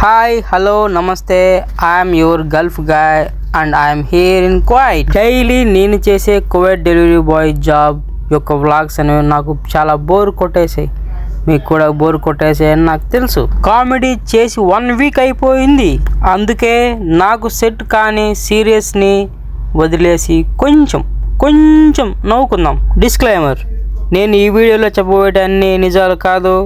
Hi hello నమస్తే, I'm your Gulf guy and I'm here in Kuwait. Daily నేను చేసే Kuwait delivery boy job యొక్క vlogs అనేవి నాకు చాలా బోర్ కొట్టేసాయి. మీకు కూడా బోర్ కొట్టేసాయని నాకు తెలుసు. కామెడీ చేసి 1 వీక్ అయిపోయింది. అందుకే నాకు సెట్ కానీ సీరియస్ని వదిలేసి కొంచెం నవ్వుకుందాం. డిస్క్లైమర్: నేను ఈ వీడియోలో చెప్పబోయే అన్ని నిజాలు కాదు,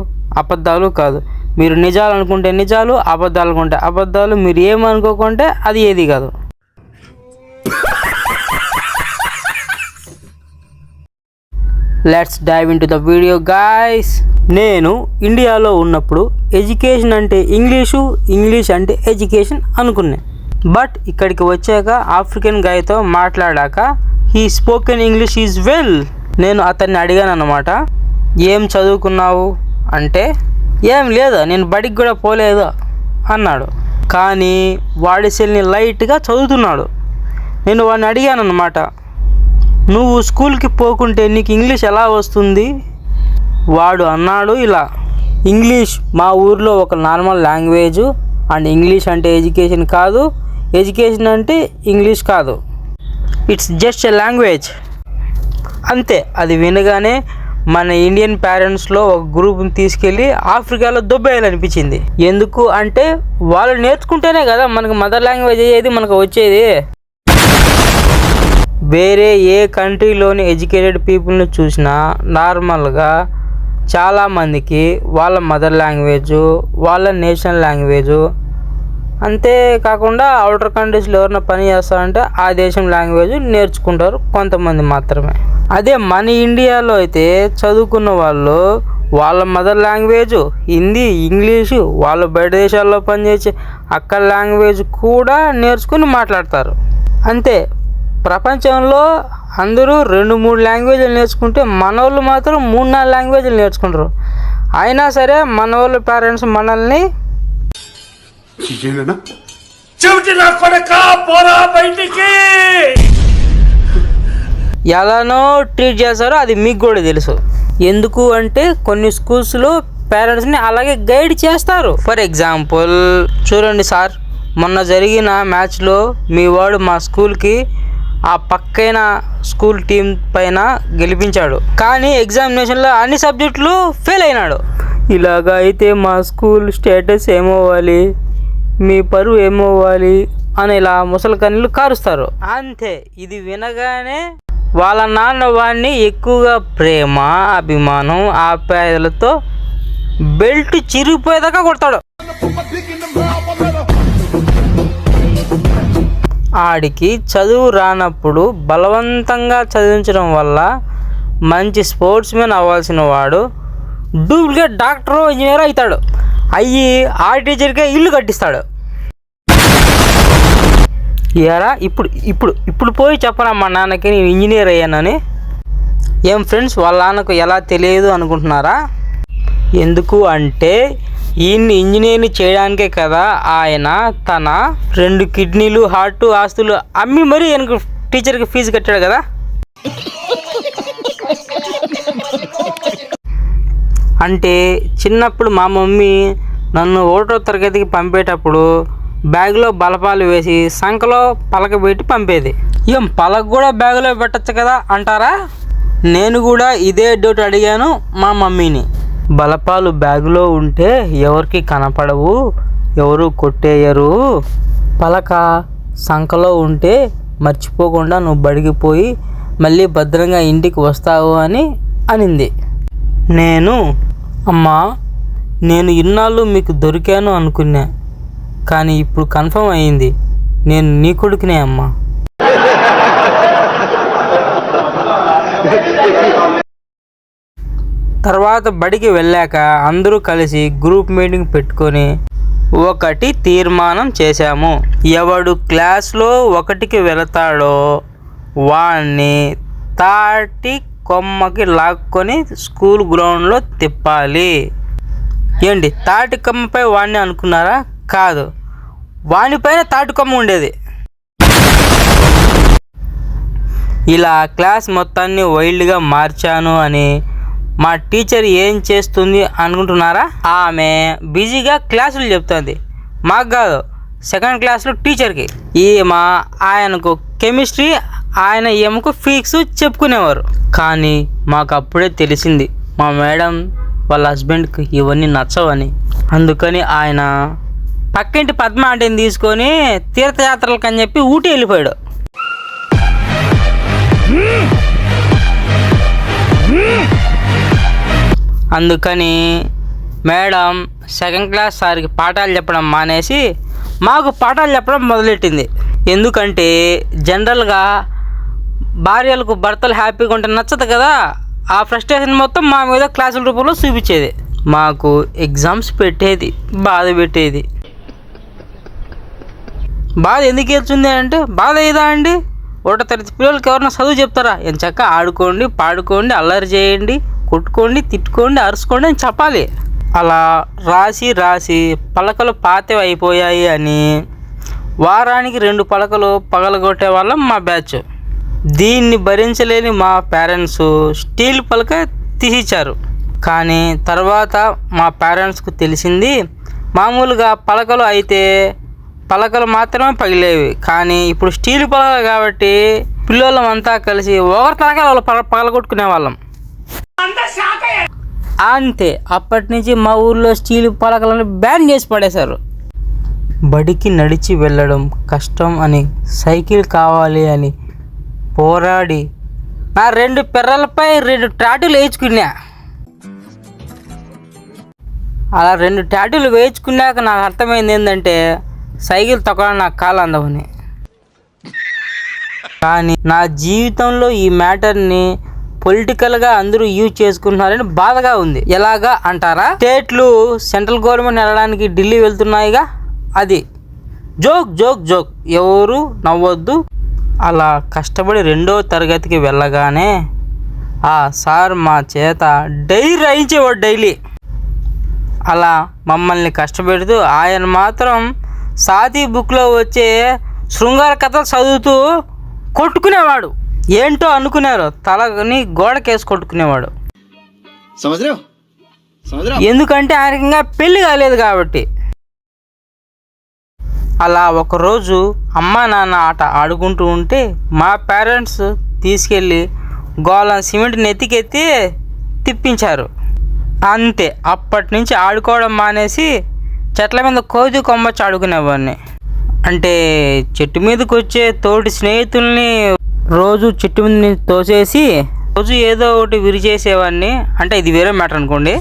అబద్ధాలు కాదు. మీరు నిజాలు అనుకుంటే నిజాలు, అబద్ధాలు అనుకుంటే అబద్ధాలు. మీరు ఏమనుకోకుంటే అది ఏది కాదు. Let's dive into the video guys. నేను ఇండియాలో ఉన్నప్పుడు ఎడ్యుకేషన్ అంటే ఇంగ్లీష్ అంటే ఎడ్యుకేషన్ అనుకున్నాను. బట్ ఇక్కడికి వచ్చాక ఆఫ్రికన్ గాయ్తో మాట్లాడాక he spoken English is well. నేను అతన్ని అడిగాను అన్నమాట, ఏం చదువుకున్నావు అంటే, ఏం లేదు, నేను బడికి కూడా పోలేదు అన్నాడు. కానీ వాడి సెల్ని లైట్గా చదువుతున్నాడు. నేను వాడిని అడిగాను అన్నమాట, నువ్వు స్కూల్కి పోకుంటే నీకు ఇంగ్లీష్ ఎలా వస్తుంది? వాడు అన్నాడు ఇలా, ఇంగ్లీష్ మా ఊర్లో ఒక నార్మల్ లాంగ్వేజ్ అండ్ ఇంగ్లీష్ అంటే ఎడ్యుకేషన్ కాదు, ఎడ్యుకేషన్ అంటే ఇంగ్లీష్ కాదు, ఇట్స్ జస్ట్ ఎ లాంగ్వేజ్ అంతే. అది వినగానే మన ఇండియన్ పేరెంట్స్లో ఒక గ్రూప్ని తీసుకెళ్ళి ఆఫ్రికాలో దొబ్బేయాలనిపించింది. ఎందుకు అంటే వాళ్ళు నేర్చుకుంటేనే కదా మనకు మదర్ లాంగ్వేజ్ అయ్యేది, మనకు వచ్చేది. వేరే ఏ కంట్రీలోని ఎడ్యుకేటెడ్ పీపుల్ని చూసినా నార్మల్గా చాలామందికి వాళ్ళ మదర్ లాంగ్వేజు, వాళ్ళ నేషనల్ లాంగ్వేజు, అంతేకాకుండా అవుటర్ కంట్రీస్లో ఎవరైనా పని చేస్తారంటే ఆ దేశం లాంగ్వేజ్ నేర్చుకుంటారు కొంతమంది మాత్రమే. అదే మన ఇండియాలో అయితే చదువుకున్న వాళ్ళు వాళ్ళ మదర్ లాంగ్వేజ్ హిందీ, ఇంగ్లీషు, వాళ్ళు బయట దేశాల్లో పనిచేసే అక్కడ లాంగ్వేజ్ కూడా నేర్చుకుని మాట్లాడతారు. అంతే. ప్రపంచంలో అందరూ 2-3 లాంగ్వేజ్లు నేర్చుకుంటే మన వాళ్ళు మాత్రం 3-4 లాంగ్వేజ్లు నేర్చుకుంటారు. అయినా సరే మన వాళ్ళ పేరెంట్స్ మనల్ని ఎలానో ట్రీట్ చేస్తారో అది మీకు కూడా తెలుసు. ఎందుకు అంటే కొన్ని స్కూల్స్లో పేరెంట్స్ని అలాగే గైడ్ చేస్తారు. ఫర్ ఎగ్జాంపుల్ చూడండి సార్, మొన్న జరిగిన మ్యాచ్లో మీ వాడు మా స్కూల్కి ఆ పక్కైన స్కూల్ టీం పైన గెలిపించాడు, కానీ ఎగ్జామినేషన్లో అన్ని సబ్జెక్టులు ఫెయిల్ అయినాడు. ఇలాగా అయితే మా స్కూల్ స్టేటస్ ఏమవ్వాలి, మీ పరువు ఏమవ్వాలి అని ఇలా ముసలి కన్నీళ్ళు కారుస్తారు. అంతే. ఇది వినగానే వాళ్ళ నాన్న వాడిని ఎక్కువగా ప్రేమ, అభిమానం, ఆప్యాయతలతో బెల్ట్ చిరిగిపోయేదాకా కొడతాడు. ఆడికి చదువు రానప్పుడు బలవంతంగా చదివించడం వల్ల మంచి స్పోర్ట్స్ మ్యాన్ అవ్వాల్సిన వాడు డూప్లికేట్ డాక్టరు, ఇంజనీర్ అవుతాడు. అయ్యి ఆ టీచర్కే ఇల్లు కట్టిస్తాడు. ఇలా ఇప్పుడు పోయి చెప్పరా మా నాన్నకి నేను ఇంజనీర్ అయ్యానని. ఏం ఫ్రెండ్స్, వాళ్ళ నాన్నకు ఎలా తెలియదు అనుకుంటున్నారా? ఎందుకు అంటే ఈయన్ని ఇంజనీర్ని చేయడానికే కదా ఆయన తన 2 కిడ్నీలు, హార్ట్, ఆస్తులు అమ్మి మరీ ఆయనకు టీచర్కి ఫీజు కట్టాడు కదా. అంటే చిన్నప్పుడు మా మమ్మీ నన్ను 1వ తరగతికి పంపేటప్పుడు బ్యాగ్లో బలపాలు వేసి సంకలో పలక పెట్టి పంపేది. ఏం పలక కూడా బ్యాగులో పెట్టచ్చు కదా అంటారా? నేను కూడా ఇదే డౌట్ అడిగాను మా మమ్మీని. బలపాలు బ్యాగులో ఉంటే ఎవరికి కనపడవు, ఎవరు కొట్టేయరు. పలక సంకలో ఉంటే మర్చిపోకుండా నువ్వు బడికి పోయి మళ్ళీ భద్రంగా ఇంటికి వస్తావు అని అనింది. అమ్మా, నేను ఇన్నాళ్ళు మీకు దొరికాను అనుకున్నా, కానీ ఇప్పుడు కన్ఫర్మ్ అయ్యింది, నేను నీ కొడుకునే అమ్మా. తర్వాత బడికి వెళ్ళాక అందరూ కలిసి గ్రూప్ మీటింగ్ పెట్టుకొని ఒకటి తీర్మానం చేశాము. ఎవడు క్లాస్లో 1కి వెళతాడో వాడిని తాటి కొమ్మకి లాక్కొని స్కూల్ గ్రౌండ్లో తిప్పాలి. ఏంటి, తాటి కొమ్మపై వాడిని అనుకున్నారా? కాదు, వాడిపైన తాటి కొమ్మ ఉండేది. ఇలా క్లాస్ మొత్తాన్ని వైల్డ్గా మార్చాను అని మా టీచర్ ఏం చేస్తుంది అనుకుంటున్నారా? ఆమె బిజీగా క్లాసులు చెప్తుంది. మాకు కాదు, సెకండ్ క్లాస్లో టీచర్కి. ఆయనకు కెమిస్ట్రీ, ఆయన ఏమకు ఫిజిక్స్ చెప్పుకునేవారు. కానీ మాకు అప్పుడే తెలిసింది మా మేడం వాళ్ళ హస్బెండ్కి ఇవన్నీ నచ్చవని. అందుకని ఆయన పక్కింటి పద్మ ఆంటీని తీసుకొని తీర్థయాత్రలకు అని చెప్పి ఊటీ వెళ్ళిపోయాడు. అందుకని మేడం సెకండ్ క్లాస్ సార్కి పాఠాలు చెప్పడం మానేసి మాకు పాఠాలు చెప్పడం మొదలెట్టింది. ఎందుకంటే జనరల్గా భార్యలకు భర్తలు హ్యాపీగా ఉంటే నచ్చదు కదా, ఆ ఫ్రస్ట్రేషన్ మొత్తం మా మీద క్లాసుల రూపంలో చూపించేది. మాకు ఎగ్జామ్స్ పెట్టేది, బాధ పెట్టేది. బాధ ఎందుకు వెళ్తుంది అంటే, బాధ ఏదా అండి, 1వ తరగతి పిల్లలకి ఎవరైనా చదువు చెప్తారా? ఎంచక్క ఆడుకోండి, పాడుకోండి, అల్లరి చేయండి, కొట్టుకోండి, తిట్టుకోండి, అరుచుకోండి అని చెప్పాలి. అలా రాసి రాసి పలకలు పాతవి అయిపోయాయి అని వారానికి 2 పలకలు పగలగొట్టే వాళ్ళం మా బ్యాచ్. దీన్ని భరించలేని మా పేరెంట్స్ స్టీల్ పలక తీసిచ్చారు. కానీ తర్వాత మా పేరెంట్స్కు తెలిసింది మామూలుగా పలకలు అయితే పలకలు మాత్రమే పగిలేవి, కానీ ఇప్పుడు స్టీల్ పలకలు కాబట్టి పిల్లలంతా కలిసి ఒకరి తలకాయ వాళ్ళు పగలగొట్టుకునే వాళ్ళం. అంతే, అప్పటి నుంచి మా ఊర్లో స్టీల్ పలకలను బ్యాన్ చేసి పడేశారు. బడికి నడిచి వెళ్ళడం కష్టం అని సైకిల్ కావాలి అని పోరాడి నా 2 పెర్రలపై 2 టాటూలు వేయించుకున్నా. అలా 2 టాటూలు వేయించుకున్నాక నాకు అర్థమైంది ఏంటంటే సైకిల్ తొక్కడం నాకు కాలు అందవని. కానీ నా జీవితంలో ఈ మ్యాటర్ని పొలిటికల్గా అందరూ యూజ్ చేసుకుంటున్నారని బాధగా ఉంది. ఎలాగా అంటారా, స్టేట్లు సెంట్రల్ గవర్నమెంట్ వెళ్ళడానికి ఢిల్లీ వెళ్తున్నాయిగా, అది జోక్ జోక్ జోక్, ఎవరు నవ్వొద్దు. అలా కష్టపడి 2వ తరగతికి వెళ్ళగానే ఆ సార్ మా చేత డైరీ రాయించేవాడు డైలీ. అలా మమ్మల్ని కష్టపెడుతూ ఆయన మాత్రం సాతి బుక్లో వచ్చే శృంగార కథలు చదువుతూ కొట్టుకునేవాడు. ఏంటో అనుకున్నారు, తలని గోడకేసి కొట్టుకునేవాడు. ఎందుకంటే ఆయనకి ఇంకా పెళ్ళి కాలేదు కాబట్టి. అలా ఒకరోజు అమ్మ నాన్న ఆట ఆడుకుంటూ ఉంటే మా పేరెంట్స్ తీసుకెళ్ళి గోళం సిమెంట్ నెత్తికెత్తి తిప్పించారు. అంతే, అప్పటి నుంచి ఆడుకోవడం మానేసి చెట్ల మీద కోతి కొమ్మచ్చి ఆడుకునేవాడిని. అంటే చెట్టు మీదకి వచ్చే తోటి స్నేహితుల్ని రోజు చెట్టు మీద తోసేసి రోజు ఏదో ఒకటి విరిచేసేవాడిని. అంటే ఇది వేరే మ్యాటర్ అనుకోండి.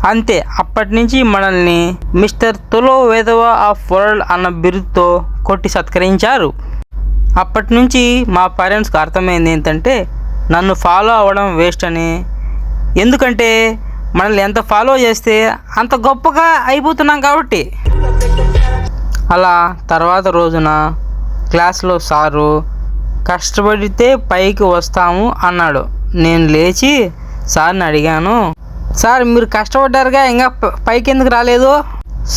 అంతే, అప్పటి నుంచి మనల్ని మిస్టర్ తొలో వేదవ ఆఫ్ వరల్డ్ అన్న బిరుదుతో కొట్టి సత్కరించారు. అప్పటి నుంచి మా పేరెంట్స్కి అర్థమైంది ఏంటంటే నన్ను ఫాలో అవ్వడం వేస్ట్ అని. ఎందుకంటే మనల్ని ఎంత ఫాలో చేస్తే అంత గొప్పగా అయిపోతున్నాం కాబట్టి. అలా తర్వాత రోజున క్లాస్లో సారు కష్టపడితే పైకి వస్తాము అన్నాడు. నేను లేచి సార్ని అడిగాను, సార్ మీరు కష్టపడ్డారుగా, ఇంకా పైకి ఎందుకు రాలేదు?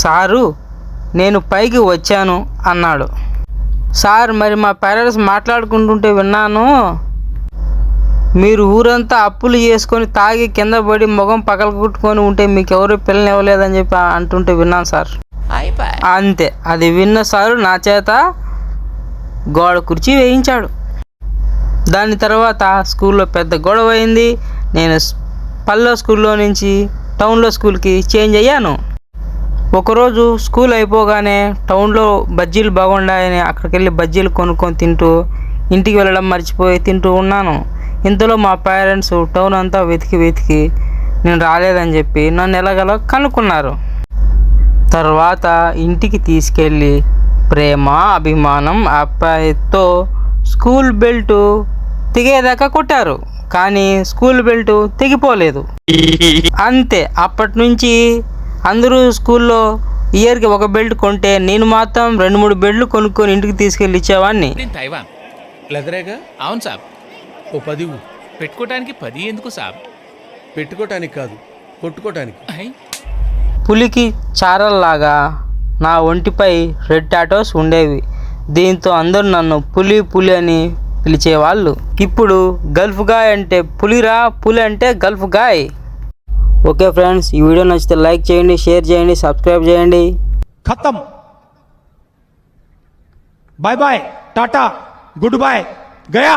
సారు నేను పైకి వచ్చాను అన్నాడు. సార్ మరి మా పేరెంట్స్ మాట్లాడుకుంటుంటే విన్నాను, మీరు ఊరంతా అప్పులు చేసుకొని తాగి కింద పడి మొగం పగలగొట్టుకొని ఉంటే మీకు ఎవరు పిల్లలు ఇవ్వలేదని చెప్పి అంటుంటే విన్నాను సార్. అంతే, అది విన్న సారు నా చేత గోడ కుర్చీ వేయించాడు. దాని తర్వాత స్కూల్లో పెద్ద గొడవ అయింది. నేను పల్లె స్కూల్లో నుంచి టౌన్లో స్కూల్కి చేంజ్ అయ్యాను. ఒకరోజు స్కూల్ అయిపోగానే టౌన్లో బజ్జీలు బాగుండాయని అక్కడికి వెళ్ళి బజ్జీలు కొనుక్కొని తింటూ ఇంటికి వెళ్ళడం మర్చిపోయి తింటూ ఉన్నాను. ఇంతలో మా పేరెంట్స్ టౌన్ అంతా వెతికి నేను రాలేదని చెప్పి నన్ను ఎలాగలా కనుక్కున్నారు. తర్వాత ఇంటికి తీసుకెళ్ళి ప్రేమ అభిమానం అబ్బాయితో స్కూల్ బెల్ట్ తెగేదాకా కొట్టారు. కానీ స్కూల్ బెల్ట్ తెగిపోలేదు. అంతే, అప్పటి నుంచి అందరూ స్కూల్లో ఇయర్కి 1 బెల్ట్ కొంటే నేను మాత్రం 2-3 బెల్ట్లు కొనుక్కొని ఇంటికి తీసుకెళ్ళి ఇచ్చేవాడిని. అవును సాబ్, ఓ 10 పెట్టుకోవటానికి 10 ఎందుకు సాబ్? పెట్టుకోవటానికి కాదు, కొట్టుకోవటానికి. పులికి చారల్లాగా నా ఒంటిపై రెడ్ టాటోస్ ఉండేవి. దీంతో అందరూ నన్ను పులి పులి అని పిలిచేవాళ్ళు. ఇప్పుడు గల్ఫ్ గాయ్ అంటే పులిరా, పులి అంటే గల్ఫ్ గాయ్. ఓకే ఫ్రెండ్స్, ఈ వీడియో నచ్చితే లైక్ చేయండి, షేర్ చేయండి, సబ్స్క్రైబ్ చేయండి. खत्म. बाय बाय, टाटा, गुड बाय, गया.